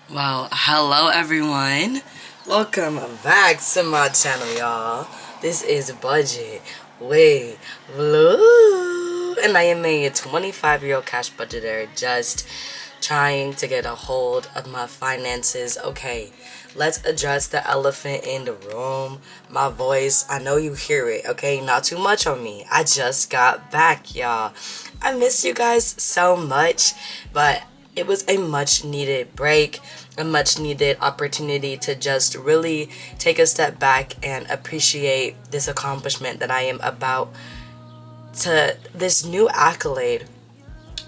Well, hello everyone. Welcome back to my channel, y'all. This is Budget with Blue. And I am a 25-year-old cash budgeter just trying to get a hold of my finances. Okay, let's address the elephant in the room. My voice, I know you hear it, okay? Not too much on me. I just got back, y'all. I miss you guys so much, but it was a much needed break, a much needed opportunity to just really take a step back and appreciate this accomplishment that I am about to, this new accolade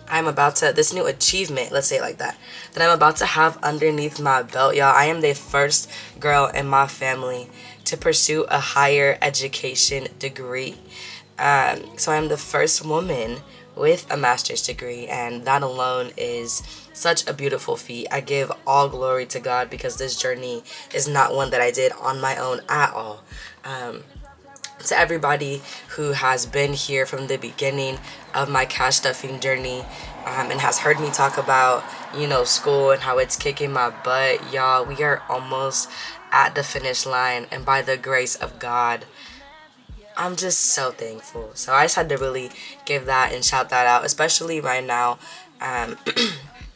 this new achievement, let's say it like that I'm about to have underneath my belt, y'all. I am the first girl in my family to pursue a higher education degree. So I'm the first woman with a master's degree, and that alone is such a beautiful feat. I give all glory to God because this journey is not one that I did on my own at all. To everybody who has been here from the beginning of my cash stuffing journey, and has heard me talk about, school and how it's kicking my butt, y'all, we are almost at the finish line, and by the grace of God, I'm just so thankful. So I just had to really give that and shout that out, especially right now,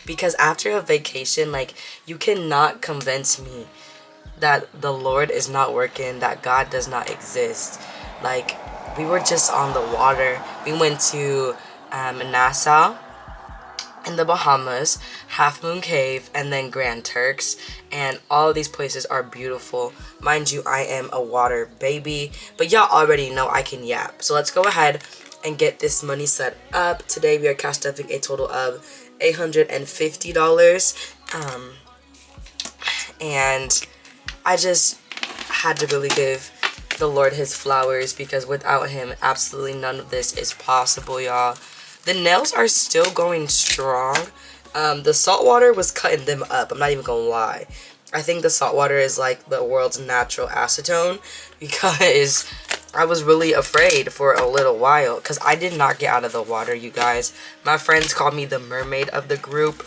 because after a vacation, like, you cannot convince me that the Lord is not working, that God does not exist. Like, we were just on the water. We went to Nassau in the Bahamas, Half Moon Cave, and then Grand Turks, and all of these places are beautiful. Mind you, I am a water baby, but y'all already know I can yap. So let's go ahead and get this money set up. Today we are cash stuffing a total of $850, and I just had to really give the Lord his flowers, because without him, absolutely none of this is possible, y'all. The nails are still going strong. The salt water was cutting them up. I'm not even gonna lie. I think the salt water is like the world's natural acetone, because I was really afraid for a little while because I did not get out of the water, you guys. My friends call me the mermaid of the group.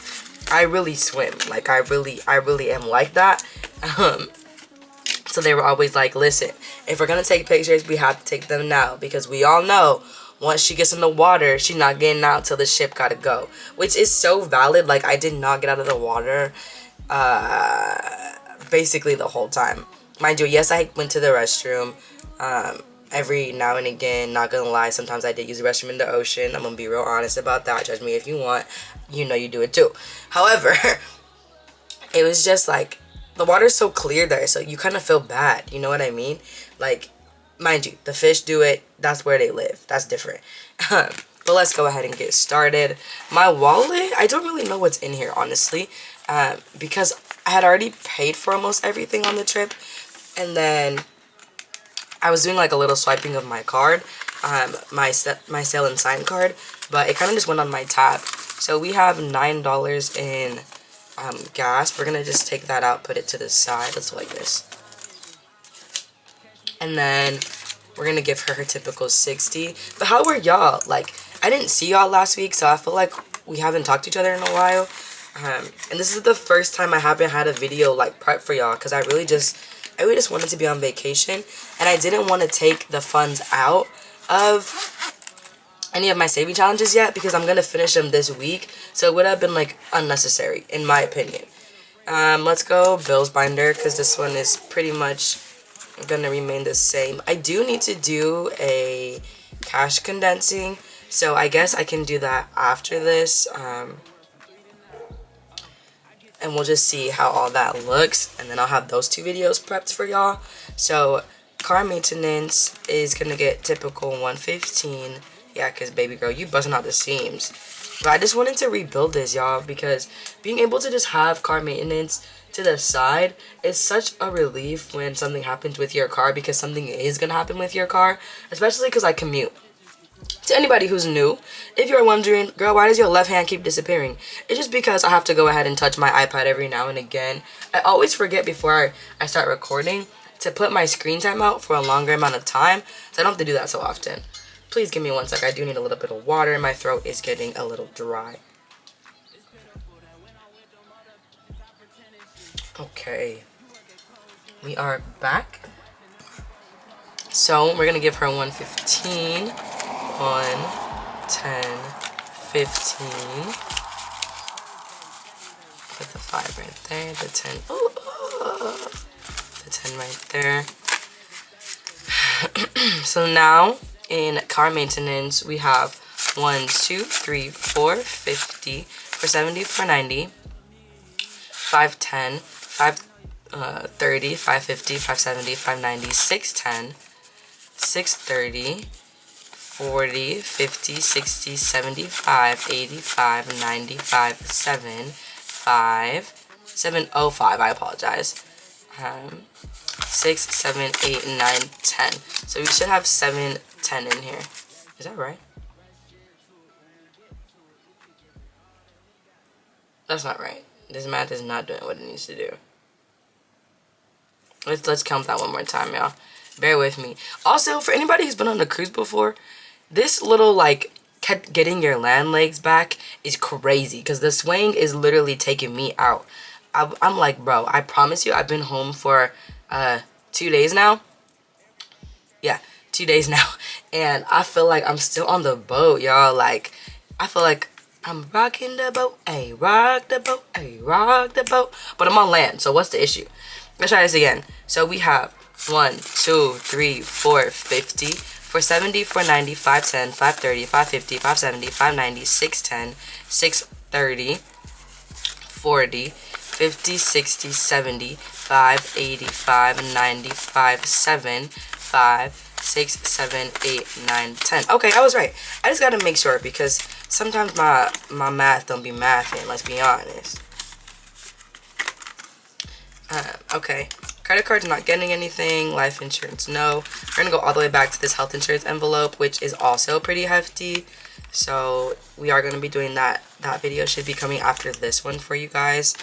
I really swim. Like, I really am like that. So they were always like, listen, if we're gonna take pictures, we have to take them now, because we all know once she gets in the water, she's not getting out till the ship gotta go. Which is so valid. Like, I did not get out of the water basically the whole time. Mind you, yes, I went to the restroom every now and again. Not gonna lie, sometimes I did use the restroom in the ocean. I'm gonna be real honest about that. Judge me if you want. You know you do it too. However, it was just like, the water's so clear there, so you kind of feel bad. You know what I mean? Like, mind you, the fish do it. That's where they live. That's different. But let's go ahead and get started. My wallet, I don't really know what's in here, honestly, because I had already paid for almost everything on the trip, and then I was doing like a little swiping of my card, my Sail and Sign card, but it kind of just went on my tab. So we have $9 in gas. We're gonna just take that out, put it to the side. Let's go like this, and then we're gonna give her typical 60. But how were y'all? Like, I didn't see y'all last week, so I feel like we haven't talked to each other in a while. And this is the first time I haven't had a video like prep for y'all, because I really just wanted to be on vacation, and I didn't want to take the funds out of any of my saving challenges yet, because I'm gonna finish them this week, so it would have been like unnecessary in my opinion. Let's go bills binder, because this one is pretty much gonna remain the same. I do need to do a cash condensing, so I guess I can do that after this, and we'll just see how all that looks, and then I'll have those two videos prepped for y'all. So car maintenance is gonna get typical 115. Yeah, because baby girl, you busting out the seams. But I just wanted to rebuild this, y'all, because being able to just have car maintenance to the side is such a relief when something happens with your car, because something is gonna happen with your car, especially because I commute. To anybody who's new, if you're wondering, girl, why does your left hand keep disappearing? It's just because I have to go ahead and touch my iPad every now and again. I always forget before I start recording to put my screen time out for a longer amount of time, so I don't have to do that so often. Please give me one sec. I do need a little bit of water. My throat is getting a little dry. Okay, we are back. So we're gonna give her 115, 10, 15. Put the 5 right there, the 10. Ooh, the 10 right there. So now in car maintenance, we have 1, 2, 3, 4, 50, 470, 490, 510, 530, 550, 570, 590, 610, 630, 40, 50, 60, 75, 85, 95, 7, 5, 705, I apologize. 6, 7, 8, 9, 10. So we should have 7, 10 in here. Is that right? That's not right. This math is not doing what it needs to do. Let's count that one more time, y'all. Bear with me. Also, for anybody who's been on a cruise before, this little, like, getting your land legs back is crazy. Because the swing is literally taking me out. I'm like, bro, I promise you, I've been home for 2 days now. Yeah, 2 days now. And I feel like I'm still on the boat, y'all. Like, I feel like I'm rocking the boat, ayy, rock the boat, ayy, rock the boat. But I'm on land, so what's the issue? Let's try this again. So we have 1, 2, 3, 4, 50, 470, 490, 510, 530, 550, 570, 590, 610, 630, 40, 50, 60, 70, 5, 85, 95, 7, 5, 6, 7, 8, 9, 10. Okay, I was right. I just gotta make sure because sometimes my math don't be mathing, let's be honest. Okay, credit card's not getting anything. Life insurance, no. We're gonna go all the way back to this health insurance envelope, which is also pretty hefty. So we are gonna be doing that. That video should be coming after this one for you guys.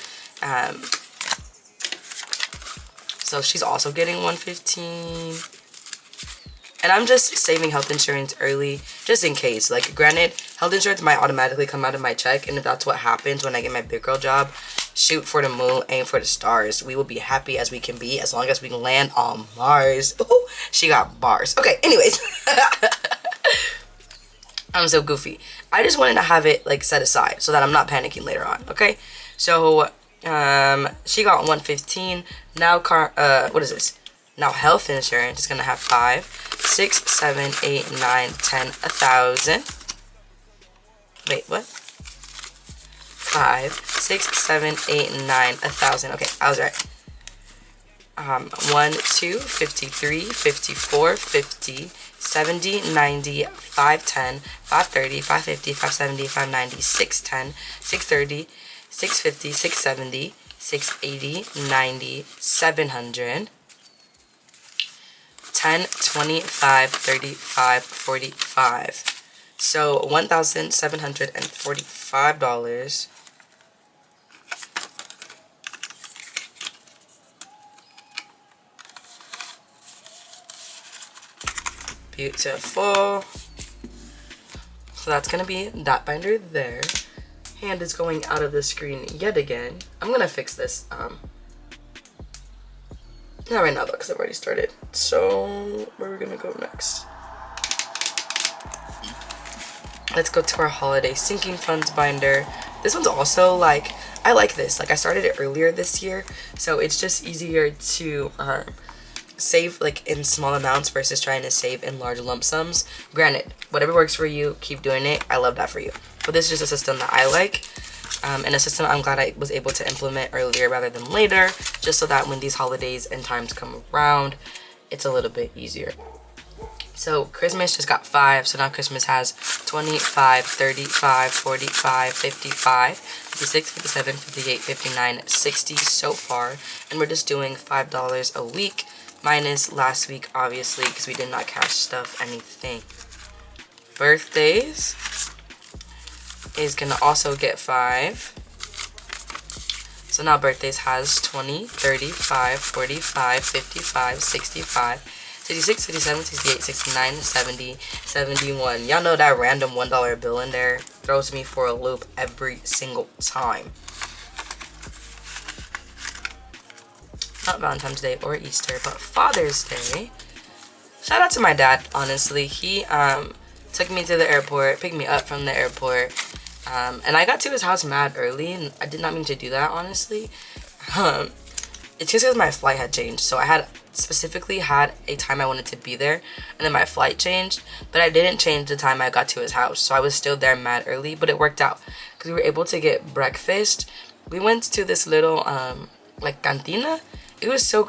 So she's also getting 115. And I'm just saving health insurance early, just in case. Like, granted, health insurance might automatically come out of my check, and if that's what happens when I get my big girl job, shoot for the moon, aim for the stars. We will be happy as we can be as long as we can land on Mars. Ooh, she got bars. Okay, anyways. I'm so goofy. I just wanted to have it, like, set aside so that I'm not panicking later on, okay? So, she got 115. Now, what is this? Now, health insurance is going to have 5, 6, 7, 8, 9, 10, 1,000. Wait, what? 5, 6, 7, 8, 9, 1,000. Okay, I was right. 1, 2, 53, 54, 50, 70, 90, 510, 530, 550, 570, 590, 610, 630, 650, 670, 680, 90, 700. 10, 25, 35, 45. So $1,745. Beautiful. So that's gonna be that binder there. Hand is going out of the screen yet again. I'm gonna fix this. Not right now though, because I've already started. So where are we gonna go next? Let's go to our holiday sinking funds binder. This one's also like, I like this. Like, I started it earlier this year, so it's just easier to save like in small amounts versus trying to save in large lump sums. Granted, whatever works for you, keep doing it. I love that for you. But this is just a system that I like. And a system I'm glad I was able to implement earlier rather than later, just so that when these holidays and times come around, it's a little bit easier. So Christmas just got 5, so now Christmas has 25, 35, 45, 55, 56, 57, 58, 59, 60 so far. And we're just doing $5 a week, minus last week, obviously, because we did not cash stuff anything. Birthdays is gonna also get 5. So now birthdays has 20, 35, 45, 55, 65, 66, 67, 68, 69, 70, 71. Y'all know that random $1 bill in there throws me for a loop every single time. not Valentine's Day or Easter, but Father's Day. Shout out to my dad, honestly. He took me to the airport, picked me up from the airport, and I got to his house mad early, and I did not mean to do that, honestly. It's just because my flight had changed, so I had specifically had a time I wanted to be there, and then my flight changed, but I didn't change the time I got to his house, so I was still there mad early, but it worked out, because we were able to get breakfast. We went to this little, like, cantina. It was so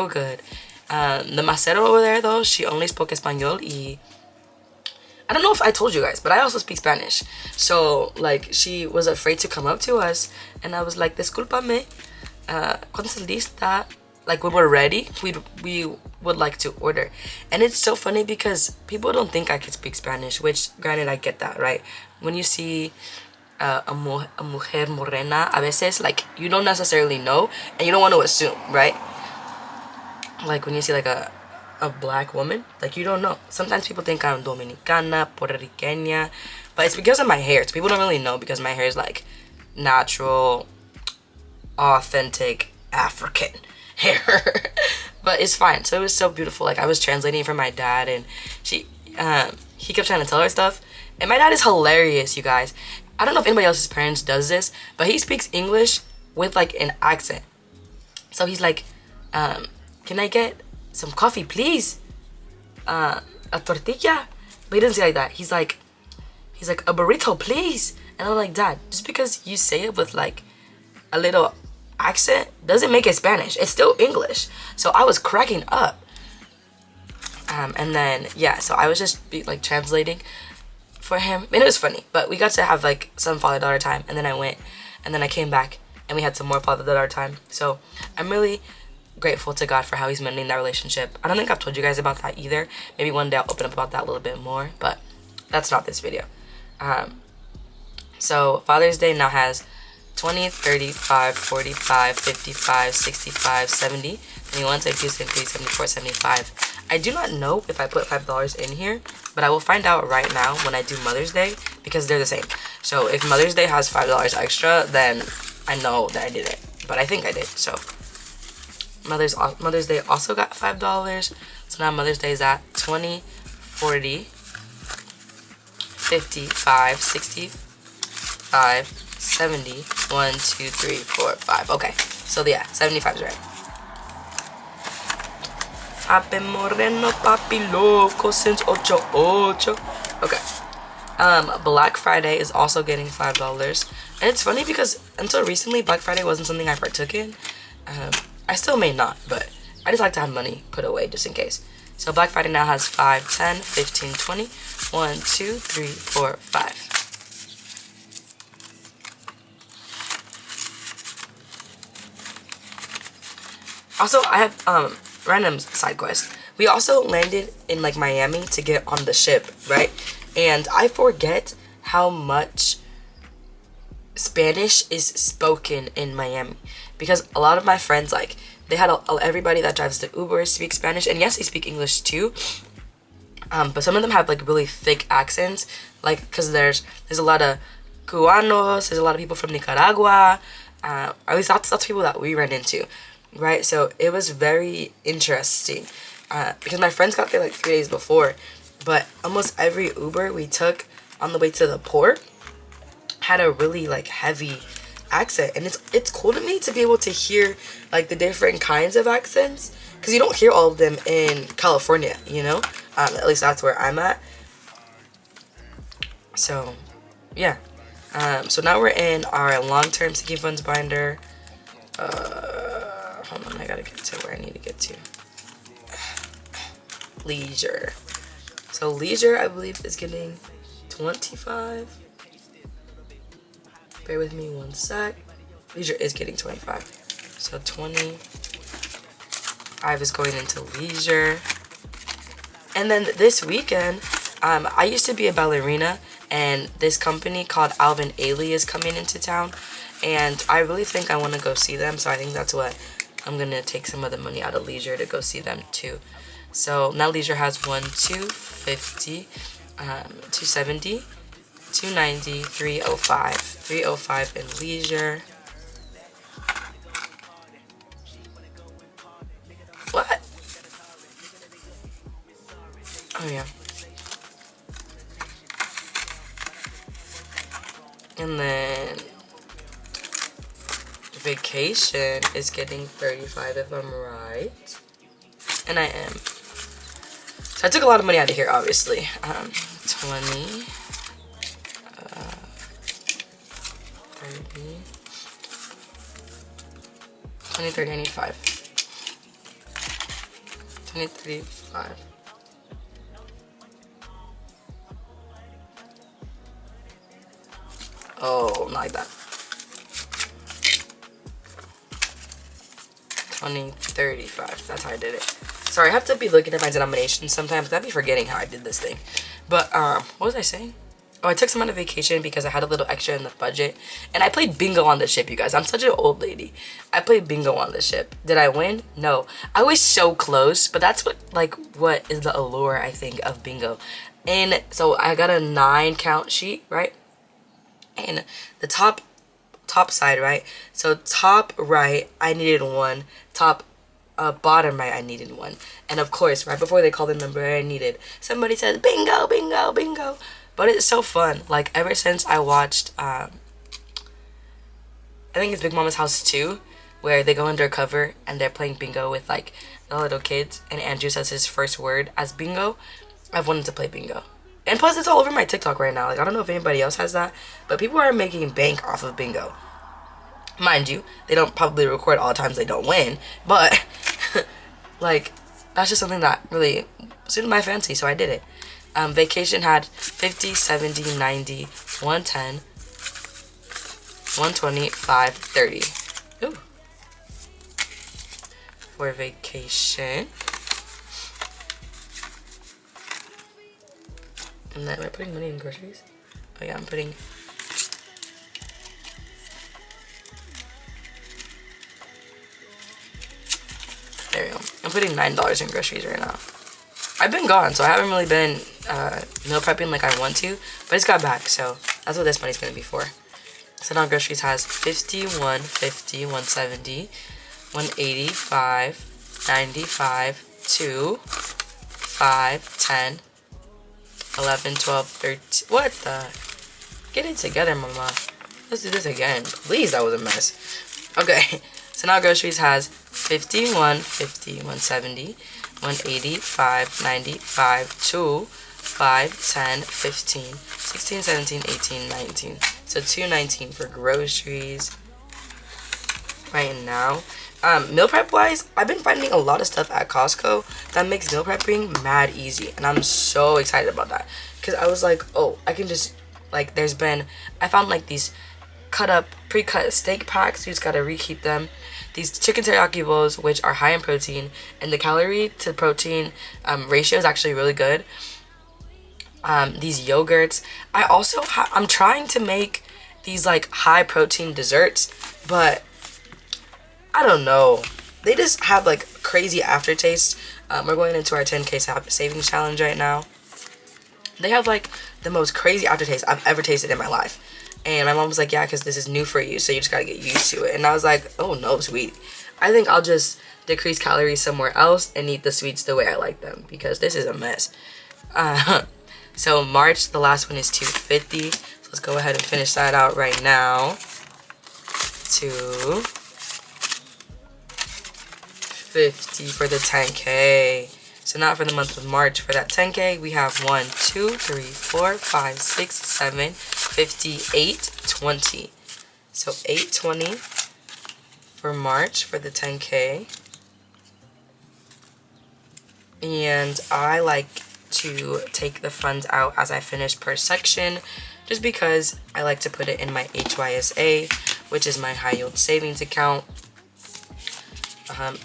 good. The macero over there, though, she only spoke Espanol, y I don't know if I told you guys, but I also speak Spanish. So, like, she was afraid to come up to us, and I was like, discúlpame, cuando estás lista? Like, when we're ready, we would like to order. And it's so funny because people don't think I can speak Spanish, which, granted, I get that, right? When you see a mujer morena, a veces, like, you don't necessarily know, and you don't want to assume, right? Like, when you see, like, a black woman, like, you don't know. Sometimes people think I'm Dominicana, Puerto Riqueña, but it's because of my hair. So people don't really know because my hair is, like, natural, authentic African hair. But it's fine. So it was so beautiful. Like, I was translating for my dad, and he kept trying to tell her stuff. And my dad is hilarious, you guys. I don't know if anybody else's parents does this, but he speaks English with, like, an accent. So he's like, can I get some coffee, please? A tortilla? But he doesn't say it like that. He's like, a burrito, please. And I'm like, Dad, just because you say it with, like, a little accent doesn't make it Spanish. It's still English. So I was cracking up. And then, yeah, so I was just, like, translating for him. And it was funny. But we got to have, like, some father-daughter time. And then I went. And then I came back. And we had some more father-daughter time. So I'm really grateful to God for how he's mending that relationship. I don't think I've told you guys about that either. Maybe one day I'll open up about that a little bit more, but that's not this video. So Father's Day now has 20, 35, 45, 55, 65, 70, 21, 72, 73, 74, 75. I do not know if I put $5 in here, but I will find out right now when I do Mother's Day, because they're the same. So if Mother's Day has $5 extra, then I know that I did it, but I think I did. So Mother's Day also got $5. So now Mother's Day is at 20, 40, 55, 65, 70, 1, 2, 3, 4, 5. Okay, so yeah, 75 is right. Papi moreno, papi loco since 88. Okay. Black Friday is also getting $5. And it's funny because until recently, Black Friday wasn't something I partook in. I still may not, but I just like to have money put away just in case. So Black Friday now has 5, 10, 15, 20, 1, 2, 3, 4, 5. Also, I have random side quest. We also landed in, like, Miami to get on the ship, right? And I forget how much Spanish is spoken in Miami, because a lot of my friends, like, they had everybody that drives the Uber speaks Spanish, and yes, they speak English too, but some of them have, like, really thick accents, like, because there's a lot of Cubanos, there's a lot of people from Nicaragua, at least that's people that we ran into, right? So it was very interesting, because my friends got there, like, 3 days before, but almost every Uber we took on the way to the port had a really, like, heavy accent, and it's cool to me to be able to hear, like, the different kinds of accents, because you don't hear all of them in California, you know. At least that's where I'm at. So yeah, so now we're in our long-term sinking funds binder. Hold on, I gotta get to where I need to get to. Leisure. So Leisure, I believe, is getting 25. Bear with me one sec. Leisure is getting 25. So 25 is going into Leisure. And then this weekend, I used to be a ballerina, and this company called Alvin Ailey is coming into town. And I really think I want to go see them, so I think that's what I'm going to take some of the money out of Leisure to go see them too. So now Leisure has 1, 250, 270, 290, 305. 305 in Leisure. Oh yeah. And then vacation is getting 35 if I'm right. And I am. So I took a lot of money out of here, obviously. 20, 30, 20, 30, I need 5. 20, 35. Oh, not like that. 20, 35. That's how I did it. Sorry, I have to be looking at my denominations sometimes. I'd be forgetting how I did this thing. But, what was I saying? Oh, I took some on a vacation because I had a little extra in the budget. And I played bingo on the ship, you guys. I'm such an old lady. I played bingo on the ship. Did I win? No. I was so close, but that's what is the allure, I think, of bingo. And so I got a 9 count sheet, right? And the top side, right? So top right, I needed 1. Top bottom right, I needed 1. And of course, right before they called the number I needed, somebody says bingo, bingo, bingo. But it's so fun. Like, ever since I watched, I think it's Big Mama's House 2, where they go undercover and they're playing bingo with, like, the little kids, and Andrew says his first word as bingo, I've wanted to play bingo. And plus, it's all over my TikTok right now. Like, I don't know if anybody else has that, but people are making bank off of bingo. Mind you, they don't probably record all the times they don't win, but, like, that's just something that really suited my fancy, so I did it. Vacation had 50, 70, 90, 110, 120, 5, 30. Ooh. For vacation. And then, am I putting money in groceries? Oh yeah, I'm putting... There we go. I'm putting $9 in groceries right now. I've been gone, so I haven't really been meal prepping like I want to, but I just got back, so that's what this money's gonna be for. So now groceries has 50, 150, 170, 185, 95, 2, 5, 10, 11, 12, 13. What the? Get it together, mama. Let's do this again. Please, that was a mess. Okay, so now groceries has 51, 50, 170, 185, 95, 2, 5, 10, 15, 16, 17, 18, 19. So $2.19 for groceries right now. Meal prep wise, I've been finding a lot of stuff at Costco that makes meal prepping mad easy, and I'm so excited about that because I was like, oh, I can just, like, I found like these pre-cut steak packs. You just gotta reheat them. These chicken teriyaki bowls, which are high in protein, and the calorie to protein ratio is actually really good. These yogurts. I'm trying to make these like high protein desserts, but I don't know. They just have like crazy aftertaste. We're going into our 10K savings challenge right now. They have like the most crazy aftertaste I've ever tasted in my life. And my mom was like, yeah, because this is new for you, so you just gotta get used to it. And I was like, oh no, sweet. I think I'll just decrease calories somewhere else and eat the sweets the way I like them, because this is a mess. So March, the last one is $2.50. So let's go ahead and finish that out right now. $2.50 for the 10K. So now for the month of March, for that 10K, we have 1, 2, 3, 4, 5, 6, 7, 58, 20. So $8.20 for March for the 10K. And I like to take the funds out as I finish per section, just because I like to put it in my HYSA, which is my high yield savings account.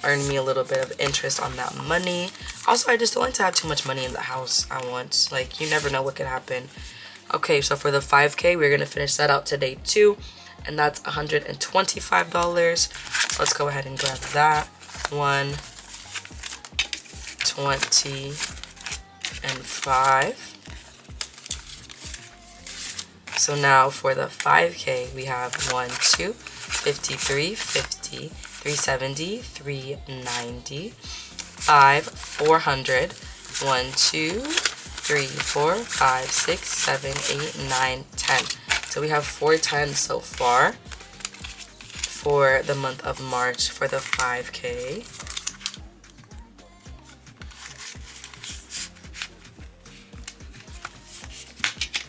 Earn me a little bit of interest on that money. Also, I just don't like to have too much money in the house at once. Like, you never know what could happen. Okay, so for the 5K, we're gonna finish that out today too, and that's $125. Let's go ahead and grab that. 1, 20, and 5. So now for the 5K, we have 1, 2, 53, 50, 370, 390, 5, 400, 1, 2, 3, 4, 5, 6, 7, 8, 9, 10. So we have 4 10s so far for the month of March for the 5K.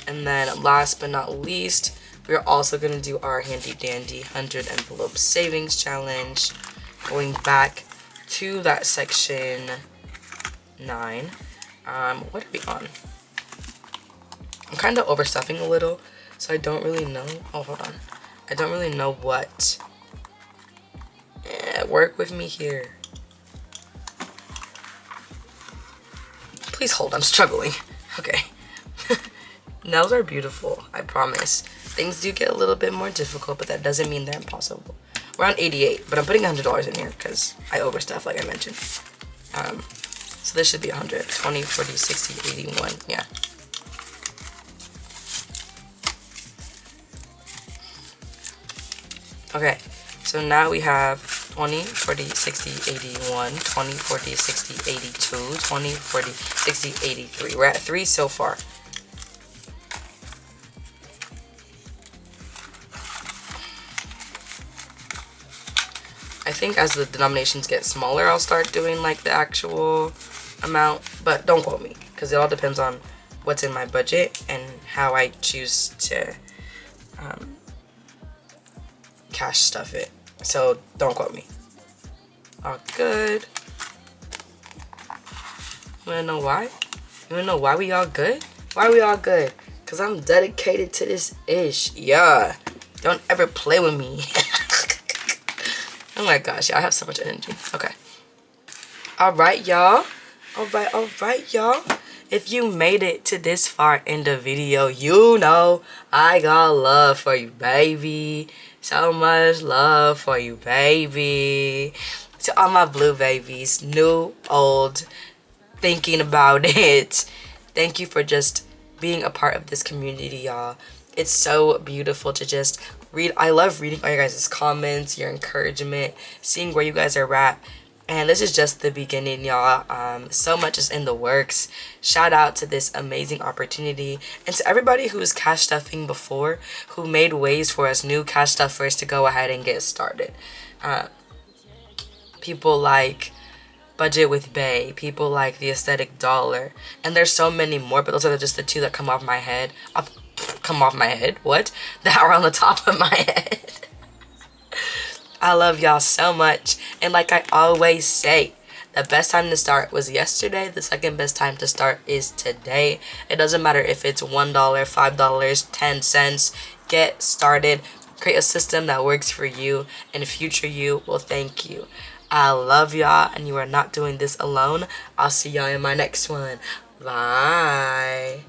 And then last but not least, we're also going to do our handy dandy 100 envelope savings challenge. Going back to that section 9. What are we on? I'm kind of overstuffing a little, so I don't really know. Oh, hold on. I don't really know what. Work with me here. Please hold, I'm struggling. Okay. Nails are beautiful, I promise. Things do get a little bit more difficult, but that doesn't mean they're impossible. We're on 88, but I'm putting $100 in here because I overstuff, like I mentioned. So this should be 100. 20, 40, 60, 81. Yeah. Okay, so now we have 20, 40, 60, 81, 20, 40, 60, 82, 20, 40, 60, 83. We're at 3 so far. I think as the denominations get smaller, I'll start doing like the actual amount, but don't quote me because it all depends on what's in my budget and how I choose to cash stuff it. So don't quote me. All good. You wanna know why? You wanna know why we all good? Why we all good? Cause I'm dedicated to this ish. Yeah. Don't ever play with me. Oh my gosh, yeah, I have so much energy. Okay. Alright, y'all. Alright, y'all. If you made it to this far in the video, you know I got love for you, baby. So much love for you, baby. To all my blue babies, new, old, thinking about it. Thank you for just being a part of this community, y'all. It's so beautiful to just read. I love reading all your guys' comments, your encouragement, seeing where you guys are at. And this is just the beginning, y'all. So much is in the works. Shout out to this amazing opportunity. And to everybody who was cash stuffing before, who made ways for us new cash stuffers to go ahead and get started. People like Budget with Bay, people like The Aesthetic Dollar. And there's so many more, but those are just the 2 that come off my head. What? That are on the top of my head. I love y'all so much. And like I always say, the best time to start was yesterday. The second best time to start is today. It doesn't matter if it's $1, $5, 10 cents. Get started. Create a system that works for you, and future you will thank you. I love y'all, and you are not doing this alone. I'll see y'all in my next one. Bye.